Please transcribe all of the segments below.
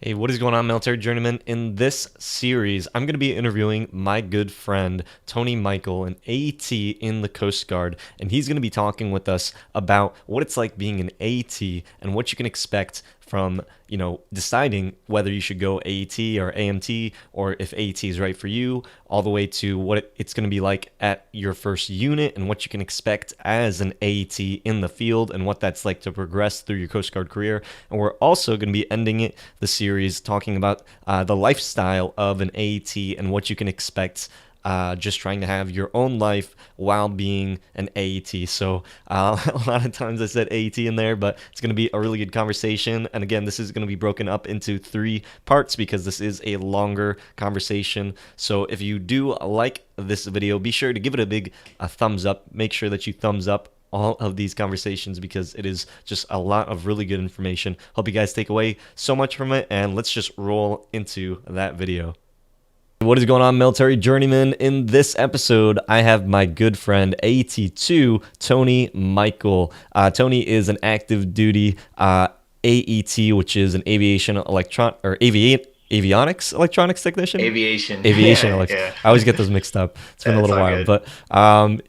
Hey, what is going on, military journeyman? In this series, I'm going to be interviewing my good friend, Tony Michael, an AET in the Coast Guard, and he's going to be talking with us about what it's like being an AET and what you can expect from, deciding whether you should go AET or AMT or if AET is right for you, all the way to what it's going to be like at your first unit and what you can expect as an AET in the field and what that's like to progress through your Coast Guard career. And we're also going to be ending the series talking about the lifestyle of an AET and what you can expect just trying to have your own life while being an AET. So a lot of times I said AET in there, but it's going to be a really good conversation. And again, this is going to be broken up into 3 parts because this is a longer conversation. So if you do like this video, be sure to give it a big thumbs up. Make sure that you thumbs up all of these conversations because it is just a lot of really good information. Hope you guys take away so much from it, and let's just roll into that video. What is going on, military journeyman? In this episode, I have my good friend AET2, Tony Michael. Tony is an active duty AET, which is an avionics electronics technician. Aviation. Aviation Yeah. I always get those mixed up. It's been a It's little all while, good. but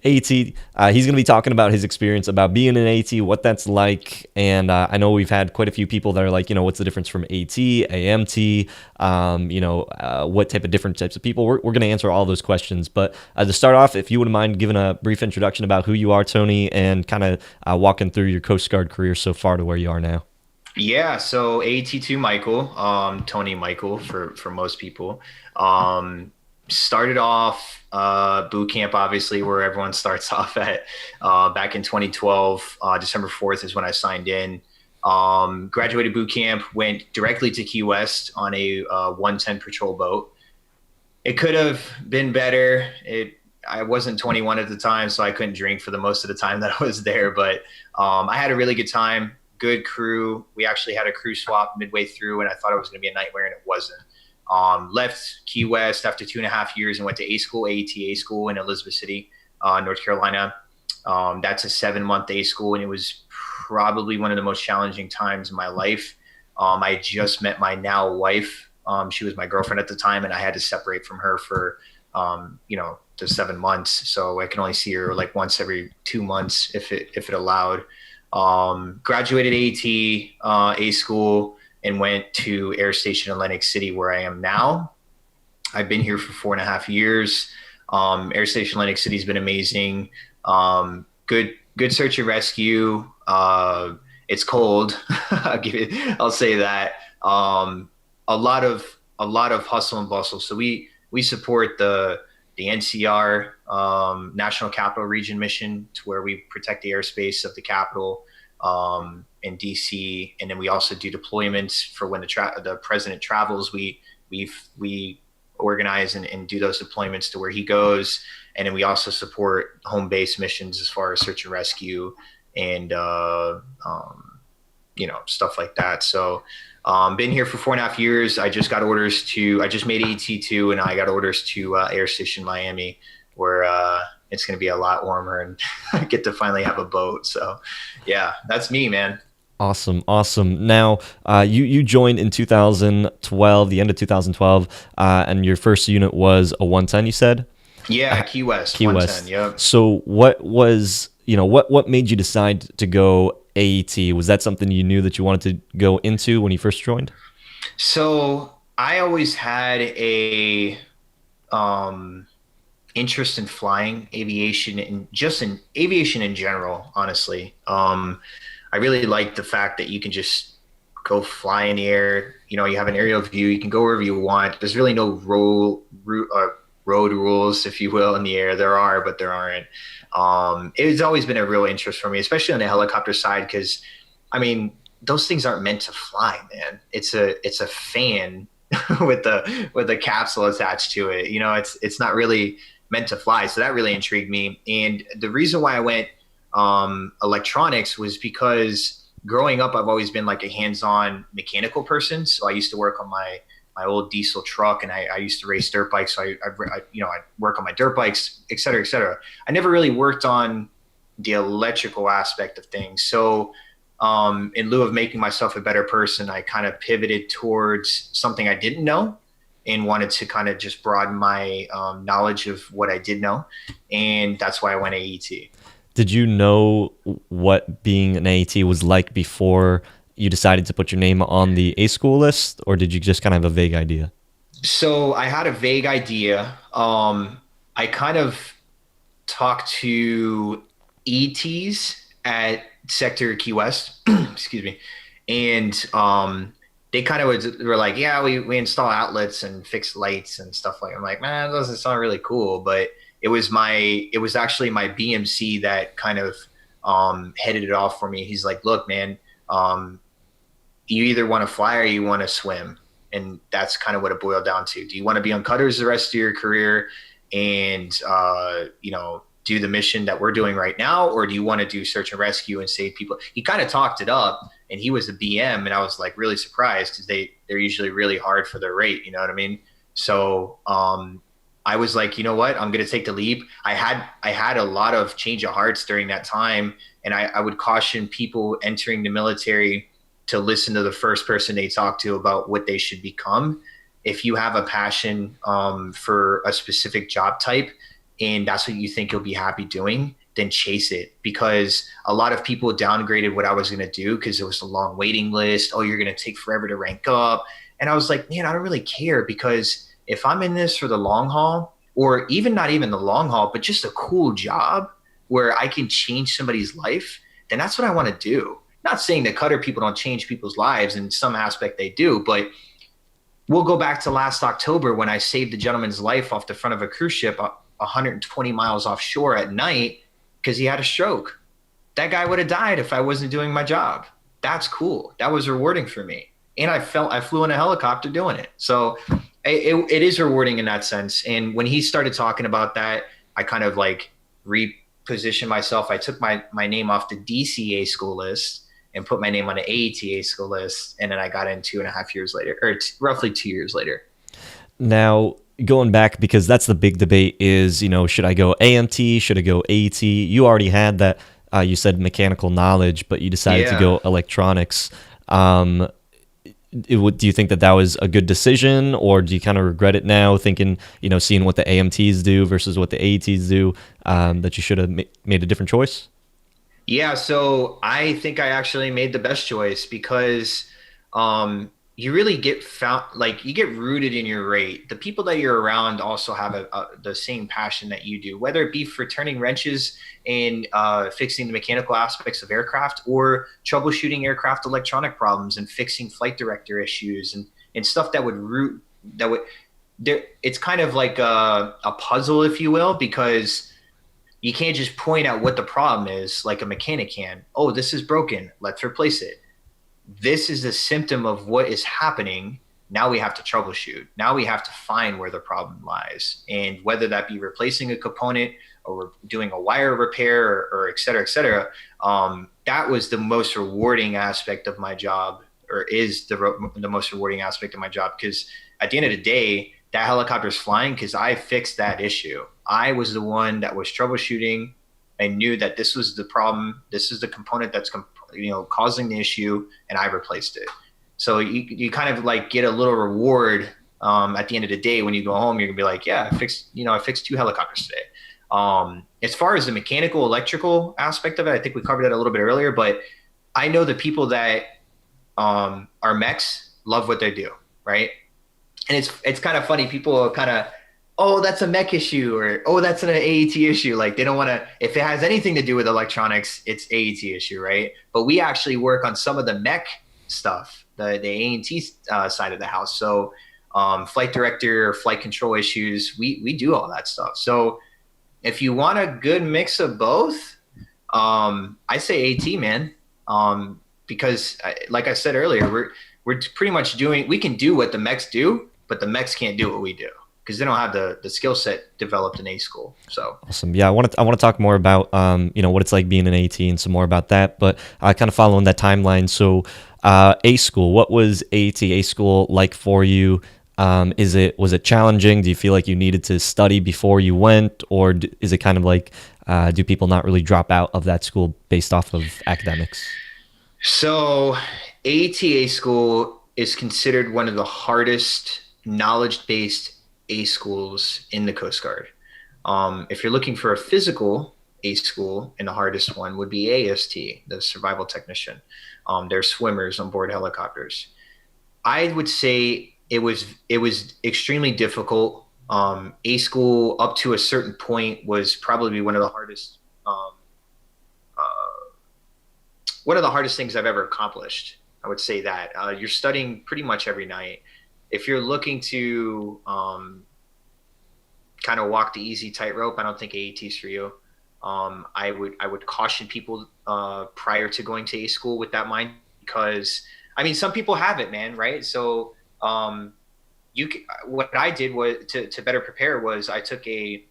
AET. He's going to be talking about his experience about being an AET, what that's like, and I know we've had quite a few people that are like, what's the difference from AT, AMT, what different types of people. We're going to answer all those questions, but to start off, if you wouldn't mind giving a brief introduction about who you are, Tony, and kind of walking through your Coast Guard career so far to where you are now. Yeah, so AT2 Michael, Tony Michael for most people. Started off boot camp, obviously, where everyone starts off at back in 2012. December 4th is when I signed in. Graduated boot camp, went directly to Key West on a 110 patrol boat. It could have been better. I wasn't 21 at the time, so I couldn't drink for the most of the time that I was there. But I had a really good time, good crew. We actually had a crew swap midway through, and I thought it was going to be a nightmare, and it wasn't. Left Key West after 2.5 years and went to A School, AET School in Elizabeth City, North Carolina. That's a 7-month A School, and it was probably one of the most challenging times in my life. I had just met my now wife. She was my girlfriend at the time, and I had to separate from her for, the 7 months. So I can only see her like once every 2 months if it allowed. Graduated AET, A School, and went to Air Station Atlantic City, where I am now. I've been here for 4.5 years. Air Station Atlantic City has been amazing. Good search and rescue. It's cold. I'll say that. A lot of hustle and bustle. So we support the NCR, National Capital Region mission, to where we protect the airspace of the capital in DC, and then we also do deployments for when the president travels. We organize and do those deployments to where he goes, and then we also support home base missions as far as search and rescue and stuff like that. So been here for 4.5 years. I just made AT2, and I got orders to Air Station Miami, where it's going to be a lot warmer, and I get to finally have a boat. So yeah, that's me, man. Awesome, awesome. Now, you joined in 2012, the end of 2012, and your first unit was a 110. You said Yeah, Key West, Key 110. West. Yep. So, what made you decide to go AET? Was that something you knew that you wanted to go into when you first joined? So I always had a um, interest in flying aviation and just in aviation in general, honestly. I really like the fact that you can just go fly in the air. You have an aerial view. You can go wherever you want. There's really no road rules, if you will, in the air. There are, but there aren't. It's always been a real interest for me, especially on the helicopter side, because I mean, those things aren't meant to fly, man. It's a fan with a capsule attached to it. It's not really meant to fly. So that really intrigued me. And the reason why I went electronics was because growing up, I've always been like a hands-on mechanical person. So I used to work on my old diesel truck, and I used to race dirt bikes. So I'd work on my dirt bikes, et cetera, et cetera. I never really worked on the electrical aspect of things. So in lieu of making myself a better person, I kind of pivoted towards something I didn't know and wanted to kind of just broaden my knowledge of what I did know. And that's why I went AET. Did you know what being an AET was like before you decided to put your name on the A school list, or did you just kind of have a vague idea? So I had a vague idea. I kind of talked to ETs at Sector Key West, excuse me, and they kind of were like, yeah, we install outlets and fix lights and stuff like. I'm like, man, that doesn't sound really cool, but it was actually my BMC that kind of headed it off for me. He's like, look, man, um, you either want to fly or you want to swim. And that's kind of what it boiled down to. Do you want to be on cutters the rest of your career and, do the mission that we're doing right now? Or do you want to do search and rescue and save people? He kind of talked it up, and he was a BM. And I was like really surprised because they're usually really hard for their rate. You know what I mean? So, I was like, you know what? I'm going to take the leap. I had a lot of change of hearts during that time. And I would caution people entering the military to listen to the first person they talk to about what they should become. If you have a passion for a specific job type and that's what you think you'll be happy doing, then chase it. Because a lot of people downgraded what I was going to do because it was a long waiting list. Oh, you're going to take forever to rank up. And I was like, man, I don't really care, because if I'm in this for the long haul, or even not even the long haul, but just a cool job where I can change somebody's life, then that's what I want to do. Not saying that cutter people don't change people's lives, in some aspect they do, but we'll go back to last October when I saved a gentleman's life off the front of a cruise ship 120 miles offshore at night because he had a stroke. That guy would have died if I wasn't doing my job. That's cool. That was rewarding for me. And I flew in a helicopter doing it. So it is rewarding in that sense. And when he started talking about that, I kind of like repositioned myself. I took my name off the DCA school list and put my name on the AETA school list. And then I got in 2.5 years later, or roughly 2 years later. Now, going back, because that's the big debate is, should I go AMT? Should I go AET? You already had that, you said mechanical knowledge, but you decided to go electronics. Do you think that was a good decision, or do you kind of regret it now, thinking, seeing what the AMTs do versus what the AETs do, that you should have made a different choice? Yeah, so I think I actually made the best choice because you really get found, like you get rooted in your rate. The people that you're around also have the same passion that you do, whether it be for turning wrenches and fixing the mechanical aspects of aircraft, or troubleshooting aircraft electronic problems and fixing flight director issues and stuff that would root that would there. It's kind of like a puzzle, if you will, because you can't just point out what the problem is like a mechanic can. Oh, this is broken. Let's replace it. This is a symptom of what is happening. Now we have to troubleshoot. Now we have to find where the problem lies. And whether that be replacing a component or doing a wire repair or et cetera, that was the most rewarding aspect of my job, or is the most rewarding aspect of my job. Because at the end of the day, that helicopter is flying because I fixed that issue. I was the one that was troubleshooting. I knew that this was the problem. This is the component that's causing the issue, and I replaced it. So you kind of like get a little reward at the end of the day. When you go home, you're gonna be like, yeah, I fixed 2 helicopters today. As far as the mechanical electrical aspect of it, I think we covered that a little bit earlier, but I know the people that are mechs love what they do, right? And it's kind of funny. People are kind of, oh, that's a mech issue, or oh, that's an AET issue. Like they don't want to, if it has anything to do with electronics, it's AET issue, right? But we actually work on some of the mech stuff, the A&T side of the house. So flight director, flight control issues, we do all that stuff. So if you want a good mix of both, I say AT, man. Because like I said earlier, we're pretty much we can do what the mechs do, but the mechs can't do what we do because they don't have the skill set developed in A school. So awesome. Yeah, I want to talk more about what it's like being an AT and some more about that, but kind of following that timeline. So A school, what was AET A school like for you? Was it challenging? Do you feel like you needed to study before you went, or is it kind of like do people not really drop out of that school based off of academics? So AETA school is considered one of the hardest knowledge-based A schools in the Coast Guard. If you're looking for a physical A school, and the hardest one would be AST, the survival technician. They're swimmers on board helicopters. I would say it was extremely difficult. A school up to a certain point was probably um, uh, one of the hardest things I've ever accomplished. I would say that you're studying pretty much every night. If you're looking to kind of walk the easy tightrope, I don't think AET is for you. I would caution people prior to going to A school with that mind, because I mean some people have it, man, right? So what I did was to better prepare was I took a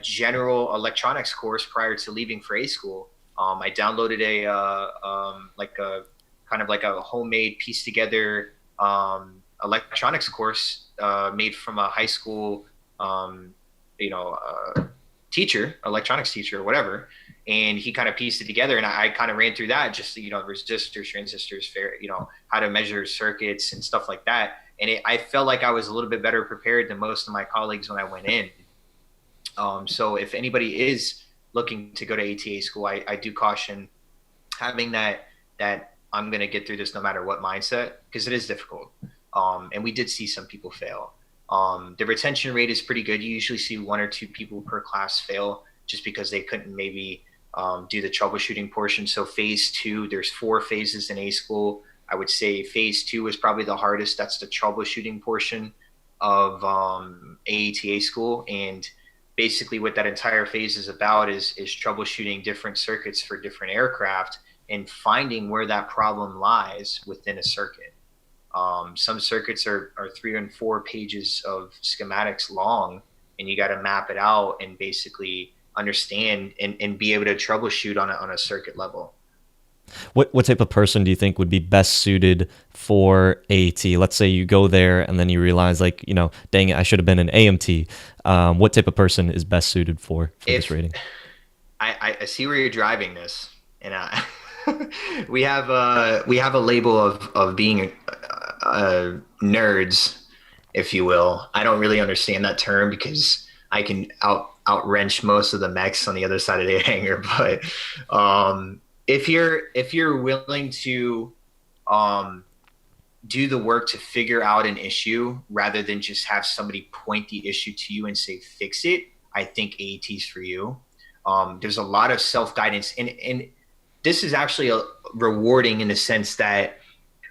general electronics course prior to leaving for A school. I downloaded a like a kind of like a homemade piece together electronics course made from a high school um, you know teacher, electronics teacher or whatever, and he kind of pieced it together, and I kind of ran through that, just resistors, transistors, how to measure circuits and stuff like that. And I felt like I was a little bit better prepared than most of my colleagues when I went in. So if anybody is looking to go to ATA school, I do caution having that I'm going to get through this no matter what mindset, because it is difficult. And we did see some people fail. The retention rate is pretty good. You usually see one or two people per class fail just because they couldn't maybe do the troubleshooting portion. So phase two, there's 4 phases in A school. I would say phase two is probably the hardest. That's the troubleshooting portion of AETA school. And basically what that entire phase is about is troubleshooting different circuits for different aircraft and finding where that problem lies within a circuit. Some circuits are 3 and 4 pages of schematics long, and you got to map it out and basically understand and be able to troubleshoot on a circuit level. What type of person do you think would be best suited for AET? Let's say you go there and then you realize, like, dang it, I should have been an AMT. What type of person is best suited for this If rating? I see where you're driving this, and we have a label of being nerds, if you will. I don't really understand that term because I can out wrench most of the mechs on the other side of the hangar. But if you're willing to um, do the work to figure out an issue rather than just have somebody point the issue to you and say fix it, I think AET's for you. There's a lot of self guidance, and this is actually rewarding in the sense that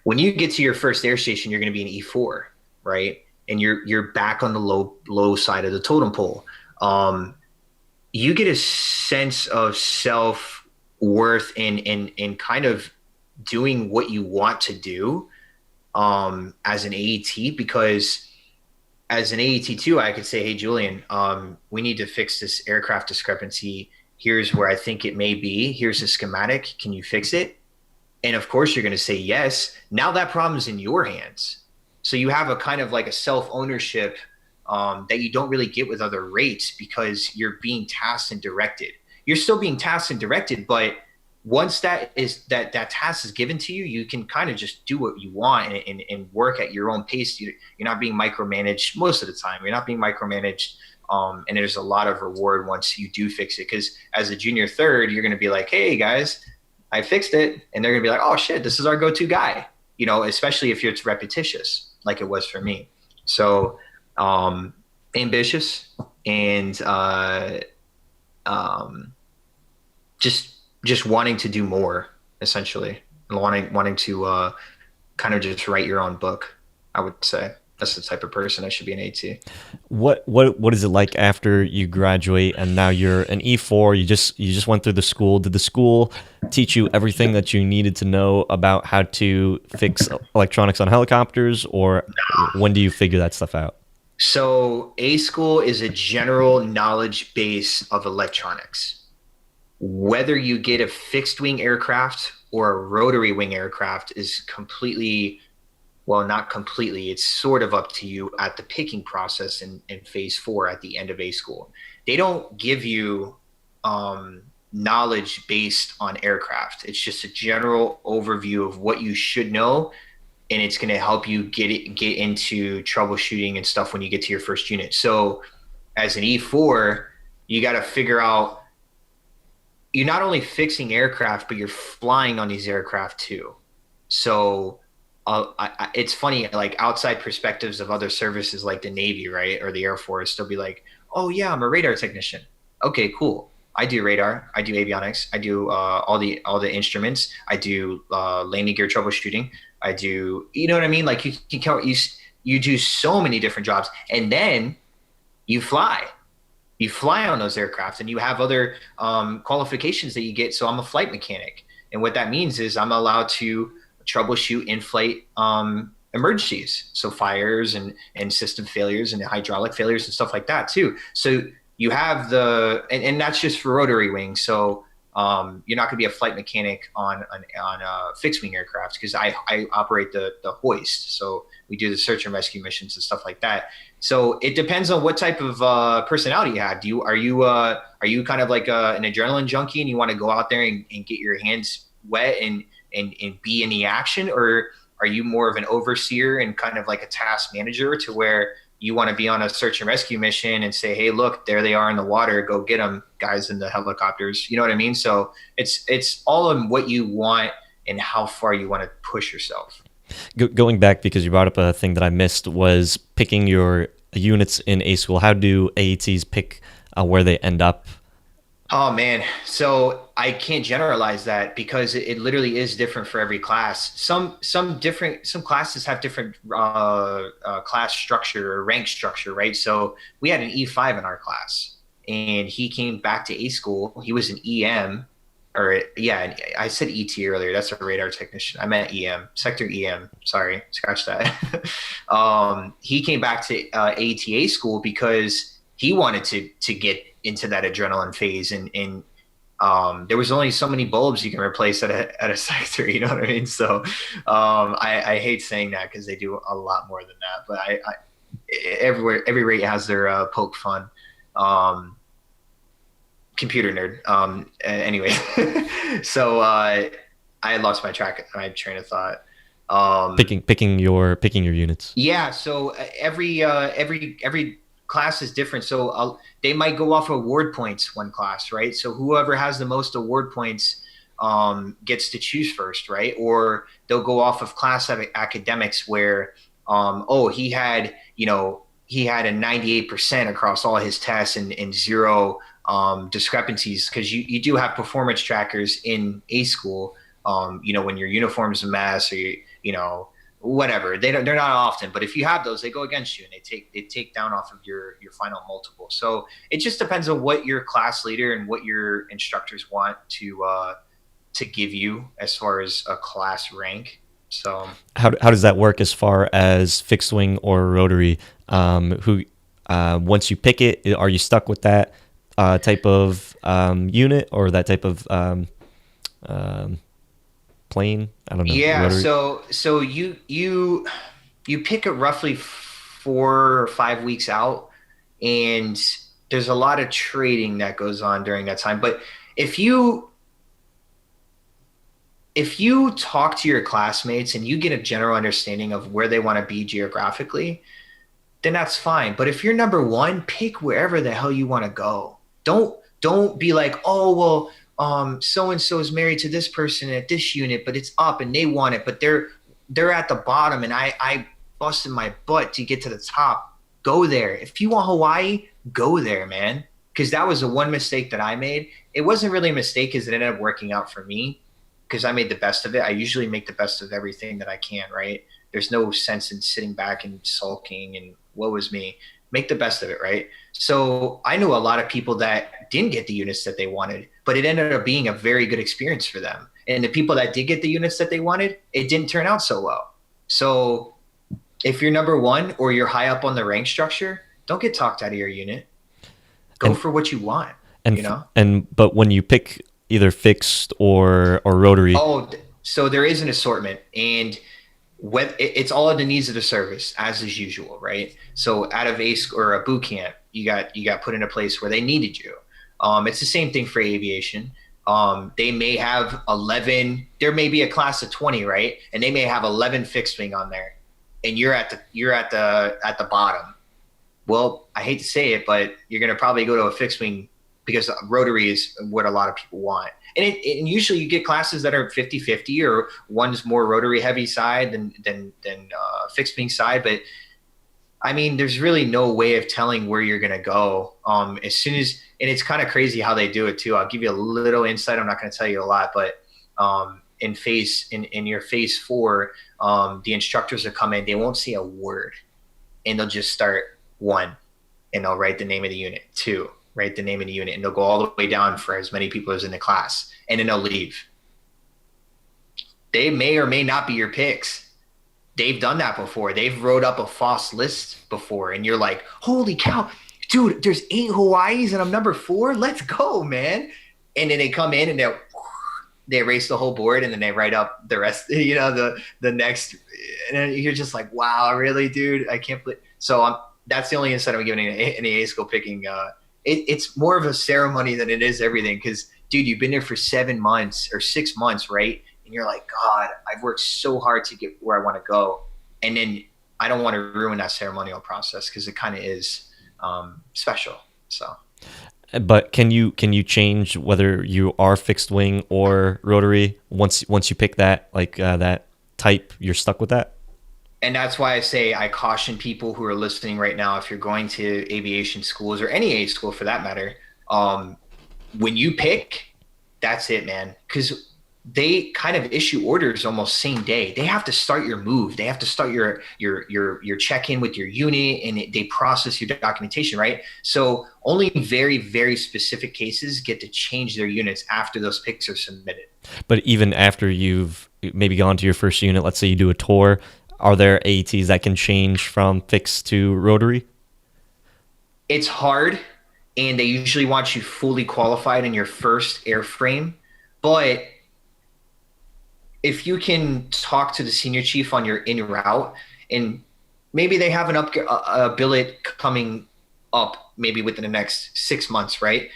when you get to your first air station, you're going to be an E4, right? And you're back on the low side of the totem pole. Um, you get a sense of self worth in kind of doing what you want to do as an AET, because as an AET2, I could say, hey, Julian, we need to fix this aircraft discrepancy. Here's where I think it may be. Here's a schematic. Can you fix it? And of course, you're going to say yes. Now that problem's in your hands. So you have a kind of like a self ownership that you don't really get with other rates, because you're being tasked and directed. You're still being tasked and directed, but once that task is given to you, you can kind of just do what you want and work at your own pace. You're not being micromanaged most of the time. You're not being micromanaged. And there's a lot of reward once you do fix it. Because as a junior third, you're going to be like, hey, guys, I fixed it. And they're going to be like, oh, shit, this is our go-to guy, especially if it's repetitious like it was for me. So ambitious and um, just wanting to do more, essentially, and wanting to kind of just write your own book. I would say that's the type of person I should be an AT. What is it like after you graduate and now you're an E4? You just went through the school. Did the school teach you everything that you needed to know about how to fix electronics on helicopters, or when do you figure that stuff out? So A school is a general knowledge base of electronics. Whether you get a fixed wing aircraft or a rotary wing aircraft is completely, well, not completely, it's sort of up to you at the picking process in phase 4 at the end of A school. They don't give you knowledge based on aircraft. It's just a general overview of what you should know, and it's going to help you get into troubleshooting and stuff when you get to your first unit. So as an E4, you got to figure out, you're not only fixing aircraft, but you're flying on these aircraft too. So it's funny, like outside perspectives of other services like the Navy, right, or the Air Force, they'll be like, "Oh yeah, I'm a radar technician." Okay, cool. I do radar. I do avionics. I do all the instruments. I do landing gear troubleshooting. I do, you know what I mean? Like you do so many different jobs, and then you fly you fly on those aircraft, and you have other qualifications that you get. So I'm a flight mechanic. And what that means is I'm allowed to troubleshoot in-flight emergencies. So fires and system failures and hydraulic failures and stuff like that too. So you have and that's just for rotary wing. So you're not going to be a flight mechanic on fixed wing aircraft, because I operate the hoist. So we do the search and rescue missions and stuff like that. So it depends on what type of personality you have. Are you kind of like an adrenaline junkie and you want to go out there and get your hands wet and be in the action, or are you more of an overseer and kind of like a task manager to where you want to be on a search and rescue mission and say, hey, look, there they are in the water, go get them, guys in the helicopters. You know what I mean? So it's all in what you want and how far you want to push yourself. Going back, because you brought up a thing that I missed, was picking your units in A school. How do AETs pick where they end up? Oh man, so I can't generalize that because it literally is different for every class. Some classes have different class structure or rank structure, right? So we had an E5 in our class, and he came back to A school. He was an EM, or yeah, I said ET earlier. That's a radar technician. I meant EM, sector EM. Sorry, scratch that. He came back to AETA school because he wanted to get into that adrenaline phase, and there was only so many bulbs you can replace at a sector, you know what I mean? So I hate saying that because they do a lot more than that, but every rate has their poke fun. Computer nerd. Anyway, so I lost my train of thought. Picking your units. Yeah, so every class is different. So they might go off award points one class, right? So whoever has the most award points gets to choose first, right? Or they'll go off of class academics where he had a 98% across all his tests and zero discrepancies, because you do have performance trackers in A school. When your uniform's a mess, or whatever, they're not often, but if you have those, they go against you and they take down off of your final multiple. So it just depends on what your class leader and what your instructors want to give you as far as a class rank. So how does that work as far as fixed wing or rotary? Once you pick it, are you stuck with that type of unit or that type of plane? I don't know. yeah, Rotary. so you pick it roughly 4 or 5 weeks out, and there's a lot of trading that goes on during that time. But if you talk to your classmates and you get a general understanding of where they want to be geographically, then that's fine. But if you're number one, pick wherever the hell you want to go. Don't be like, oh well, so and so is married to this person at this unit, but it's up and they want it, but they're at the bottom, and I busted my butt to get to the top. Go there. If you want Hawaii, go there, man. Because that was the one mistake that I made. It wasn't really a mistake because it ended up working out for me, because I made the best of it. I usually make the best of everything that I can, right? There's no sense in sitting back and sulking and woe is me. Make the best of it, right? So I knew a lot of people that didn't get the units that they wanted, but it ended up being a very good experience for them. And the people that did get the units that they wanted, it didn't turn out so well. So if you're number one or you're high up on the rank structure, don't get talked out of your unit. Go for what you want, but when you pick either fixed or rotary. Oh, so there is an assortment, and it's all in the needs of the service, as is usual, right? So out of or a boot camp, you got put in a place where they needed you. It's the same thing for aviation. They may have 11. There may be a class of 20, right? And they may have 11 fixed wing on there, and you're at the bottom. Well, I hate to say it, but you're going to probably go to a fixed wing because rotary is what a lot of people want. And usually you get classes that are 50-50, or one's more rotary heavy side than fixed wing side. But I mean, there's really no way of telling where you're going to go. As soon as, and it's kind of crazy how they do it too. I'll give you a little insight. I'm not going to tell you a lot, but in your phase four, the instructors will come in. They won't say a word, and they'll just start one, and they'll write the name of the unit. Two, write the name of the unit, and they'll go all the way down for as many people as in the class, and then they'll leave. They may or may not be your picks. They've done that before. They've wrote up a false list before, and you're like, holy cow, dude, there's 8 Hawaiis and I'm number 4. Let's go, man. And then they come in and they erase the whole board, and then they write up the rest, the next, and then you're just like, wow, really, dude? I can't believe. So that's the only insight I'm giving in AET School picking. It's more of a ceremony than it is everything, because, dude, you've been there for 7 months or 6 months, right? And you're like, God, I've worked so hard to get where I want to go. And then I don't want to ruin that ceremonial process, because it kind of is special. So. But can you change whether you are fixed wing or rotary once you pick that that type? You're stuck with that. And that's why I say I caution people who are listening right now, if you're going to aviation schools or any A school for that matter, when you pick, that's it, man. Because they kind of issue orders almost same day. They have to start your move. They have to start your check-in with your unit, and they process your documentation, right? So only very, very specific cases get to change their units after those picks are submitted. But even after you've maybe gone to your first unit, let's say you do a tour, are there AETs that can change from fixed to rotary? It's hard, and they usually want you fully qualified in your first airframe. But if you can talk to the senior chief on your en route, and maybe they have a billet coming up maybe within the next 6 months, right?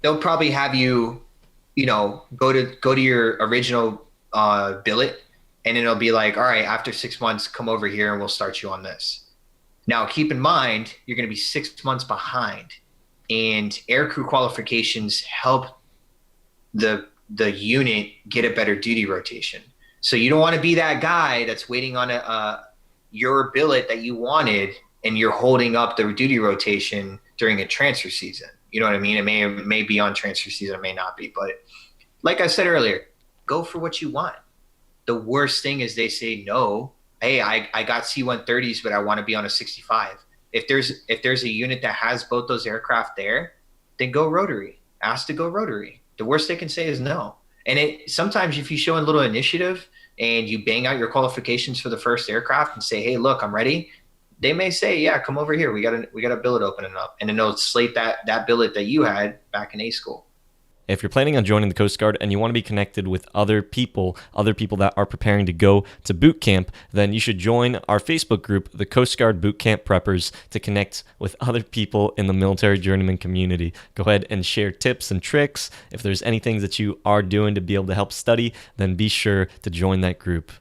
They'll probably have you, go to your original billet, and then it'll be like, all right, after 6 months, come over here and we'll start you on this. Now, keep in mind, you're going to be 6 months behind, and aircrew qualifications help the unit get a better duty rotation. So you don't want to be that guy that's waiting on your billet that you wanted, and you're holding up the duty rotation during a transfer season. You know what I mean? It may be on transfer season, it may not be. But like I said earlier, go for what you want. The worst thing is they say no. Hey, I got C-130s, but I want to be on a 65. If there's a unit that has both those aircraft there, then go rotary. Ask to go rotary. The worst they can say is no. And sometimes if you show a little initiative and you bang out your qualifications for the first aircraft and say, hey, look, I'm ready, they may say, yeah, come over here. We got a billet opening up. And then they'll slate that billet that you had back in A school. If you're planning on joining the Coast Guard and you want to be connected with other people that are preparing to go to boot camp, then you should join our Facebook group, the Coast Guard Boot Camp Preppers, to connect with other people in the military journeyman community. Go ahead and share tips and tricks. If there's anything that you are doing to be able to help study, then be sure to join that group.